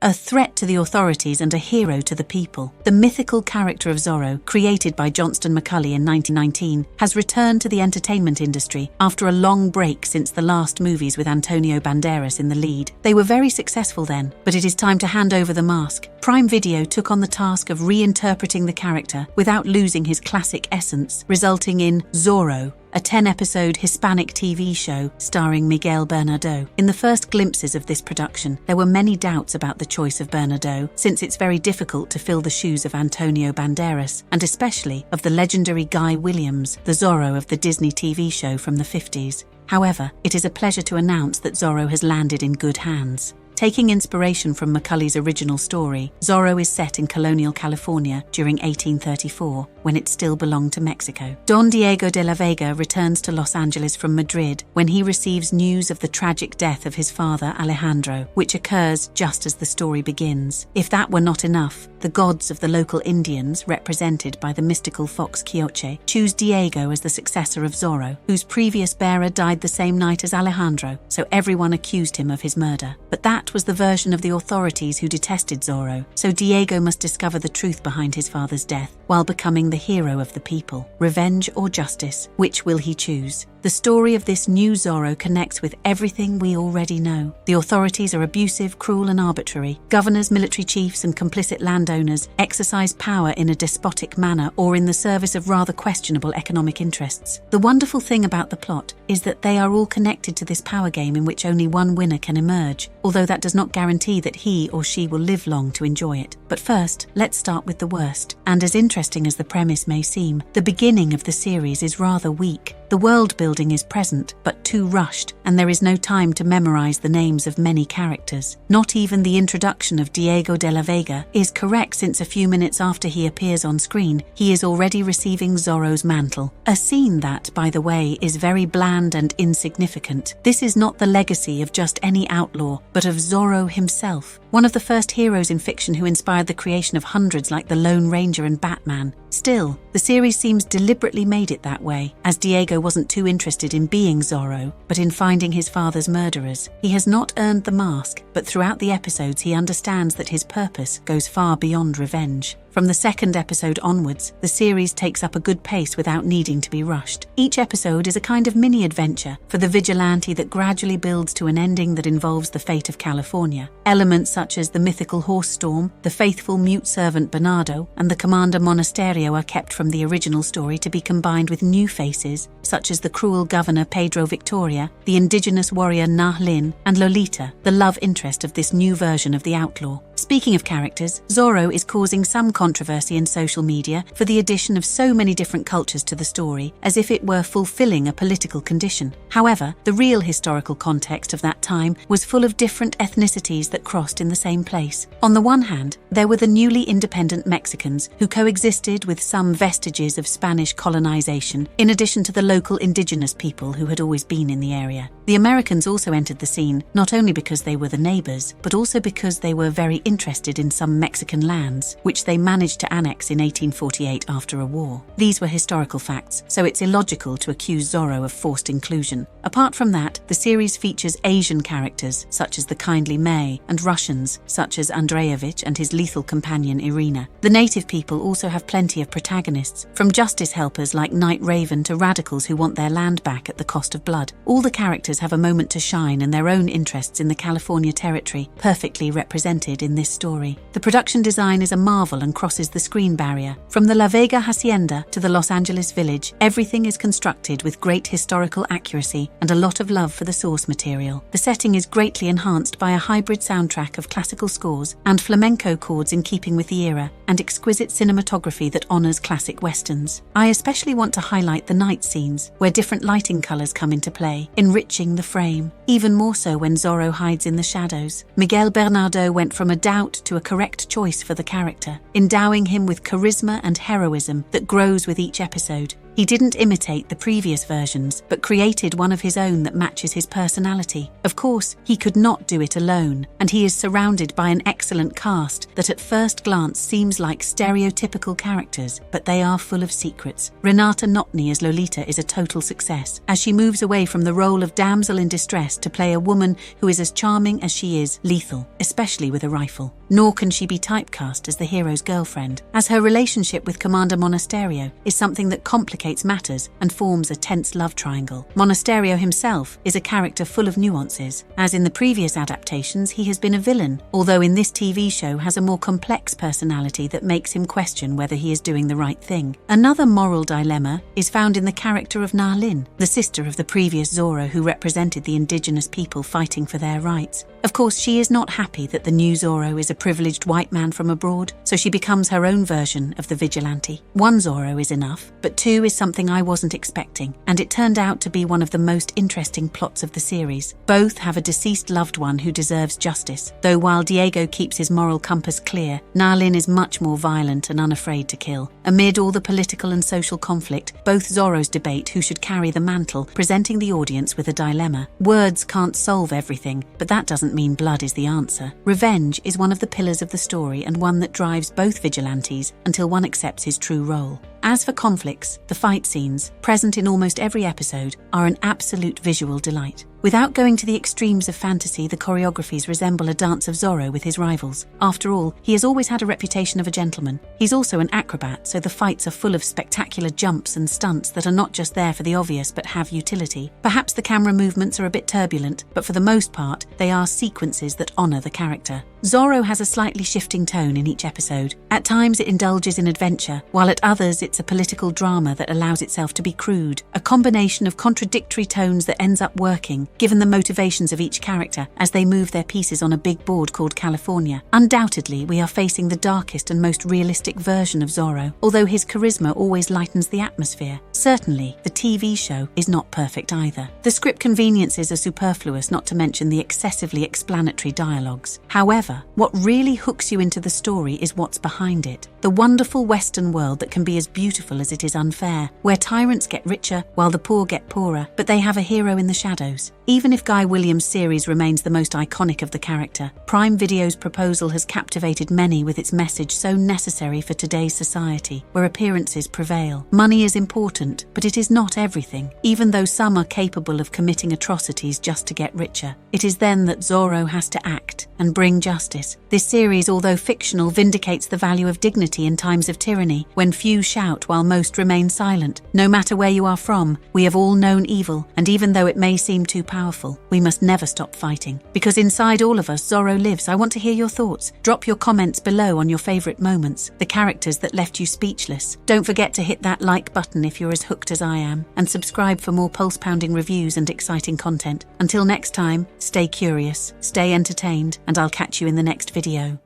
a threat to the authorities and a hero to the people. The mythical character of Zorro, created by Johnston McCulley in 1919, has returned to the entertainment industry after a long break since the last movies with Antonio Banderas in the lead. They were very successful then, but it is time to hand over the mask. Prime Video took on the task of reinterpreting the character without losing his classic essence, resulting in Zorro, a 10-episode Hispanic TV show starring Miguel Bernardo. In the first glimpses of this production, there were many doubts about the choice of Bernardo, since it's very difficult to fill the shoes of Antonio Banderas, and especially of the legendary Guy Williams, the Zorro of the Disney TV show from the 50s. However, it is a pleasure to announce that Zorro has landed in good hands. Taking inspiration from Macaulay's original story, Zorro is set in colonial California during 1834, when it still belonged to Mexico. Don Diego de la Vega returns to Los Angeles from Madrid when he receives news of the tragic death of his father, Alejandro, which occurs just as the story begins. If that were not enough, the gods of the local Indians, represented by the mystical fox Quioche, choose Diego as the successor of Zorro, whose previous bearer died the same night as Alejandro, so everyone accused him of his murder. But that was the version of the authorities who detested Zorro, so Diego must discover the truth behind his father's death while becoming the hero of the people. Revenge or justice, which will he choose? The story of this new Zorro connects with everything we already know. The authorities are abusive, cruel and arbitrary. Governors, military chiefs and complicit landowners exercise power in a despotic manner or in the service of rather questionable economic interests. The wonderful thing about the plot is that they are all connected to this power game in which only one winner can emerge, although that does not guarantee that he or she will live long to enjoy it. But first, let's start with the worst. And as interesting as the premise may seem, the beginning of the series is rather weak. The world building is present, but too rushed, and there is no time to memorize the names of many characters. Not even the introduction of Diego de la Vega is correct, since a few minutes after he appears on screen, he is already receiving Zorro's mantle. A scene that, by the way, is very bland and insignificant. This is not the legacy of just any outlaw, but of Zorro himself, one of the first heroes in fiction who inspired the creation of hundreds like the Lone Ranger and Batman. Still, the series seems deliberately made it that way, as Diego wasn't too interested in being Zorro, but in finding his father's murderers. He has not earned the mask, but throughout the episodes he understands that his purpose goes far beyond revenge. From the second episode onwards, the series takes up a good pace without needing to be rushed. Each episode is a kind of mini-adventure for the vigilante that gradually builds to an ending that involves the fate of California. Elements such as the mythical horse storm, the faithful mute servant Bernardo, and the commander Monasterio are kept from the original story to be combined with new faces, such as the cruel governor Pedro Victoria, the indigenous warrior Narin, and Lolita, the love interest of this new version of the outlaw. Speaking of characters, Zorro is causing some controversy in social media for the addition of so many different cultures to the story, as if it were fulfilling a political condition. However, the real historical context of that time was full of different ethnicities that crossed in the same place. On the one hand, there were the newly independent Mexicans who coexisted with some vestiges of Spanish colonization, in addition to the local indigenous people who had always been in the area. The Americans also entered the scene, not only because they were the neighbors, but also because they were very interested in some Mexican lands, which they managed to annex in 1848 after a war. These were historical facts, so it's illogical to accuse Zorro of forced inclusion. Apart from that, the series features Asian characters, such as the kindly May, and Russians, such as Andreevich and his lethal companion Irina. The native people also have plenty of protagonists, from justice helpers like Night Raven to radicals who want their land back at the cost of blood. All the characters have a moment to shine and their own interests in the California territory, perfectly represented in this story. The production design is a marvel and crosses the screen barrier. From the La Vega Hacienda to the Los Angeles Village, everything is constructed with great historical accuracy and a lot of love for the source material. The setting is greatly enhanced by a hybrid soundtrack of classical scores and flamenco chords in keeping with the era, and exquisite cinematography that honors classic westerns. I especially want to highlight the night scenes, where different lighting colors come into play, enriching the frame, even more so when Zorro hides in the shadows. Miguel Bernardo went from a doubt to a correct choice for the character, endowing him with charisma and heroism that grows with each episode. He didn't imitate the previous versions, but created one of his own that matches his personality. Of course, he could not do it alone, and he is surrounded by an excellent cast that at first glance seems like stereotypical characters, but they are full of secrets. Renata Notny as Lolita is a total success, as she moves away from the role of damsel in distress to play a woman who is as charming as she is lethal, especially with a rifle. Nor can she be typecast as the hero's girlfriend, as her relationship with Commander Monasterio is something that complicates matters and forms a tense love triangle. Monasterio himself is a character full of nuances, as in the previous adaptations he has been a villain, although in this TV show has a more complex personality that makes him question whether he is doing the right thing. Another moral dilemma is found in the character of Narin, the sister of the previous Zorro who represented the indigenous people fighting for their rights. Of course, she is not happy that the new Zorro is a privileged white man from abroad, so she becomes her own version of the vigilante. One Zorro is enough, but two is something I wasn't expecting, and it turned out to be one of the most interesting plots of the series. Both have a deceased loved one who deserves justice, though while Diego keeps his moral compass clear, Narin is much more violent and unafraid to kill. Amid all the political and social conflict, both Zorros debate who should carry the mantle, presenting the audience with a dilemma. Words can't solve everything, but that doesn't mean blood is the answer. Revenge is one of the pillars of the story and one that drives both vigilantes until one accepts his true role. As for conflicts, the fight scenes, present in almost every episode, are an absolute visual delight. Without going to the extremes of fantasy, the choreographies resemble a dance of Zorro with his rivals. After all, he has always had a reputation of a gentleman. He's also an acrobat, so the fights are full of spectacular jumps and stunts that are not just there for the obvious but have utility. Perhaps the camera movements are a bit turbulent, but for the most part, they are sequences that honor the character. Zorro has a slightly shifting tone in each episode. At times it indulges in adventure, while at others it's a political drama that allows itself to be crude. A combination of contradictory tones that ends up working, given the motivations of each character as they move their pieces on a big board called California. Undoubtedly, we are facing the darkest and most realistic version of Zorro, although his charisma always lightens the atmosphere. Certainly, the TV show is not perfect either. The script conveniences are superfluous, not to mention the excessively explanatory dialogues. However, what really hooks you into the story is what's behind it. The wonderful Western world that can be as beautiful as it is unfair, where tyrants get richer while the poor get poorer, but they have a hero in the shadows. Even if Guy Williams' series remains the most iconic of the character, Prime Video's proposal has captivated many with its message so necessary for today's society, where appearances prevail. Money is important, but it is not everything. Even though some are capable of committing atrocities just to get richer, it is then that Zorro has to act and bring justice. This series, although fictional, vindicates the value of dignity in times of tyranny, when few shout while most remain silent. No matter where you are from, we have all known evil, and even though it may seem too powerful, we must never stop fighting. Because inside all of us, Zorro lives. I want to hear your thoughts. Drop your comments below on your favourite moments, the characters that left you speechless. Don't forget to hit that like button if you're as hooked as I am, and subscribe for more pulse-pounding reviews and exciting content. Until next time, stay curious, stay entertained, and I'll catch you in the next video.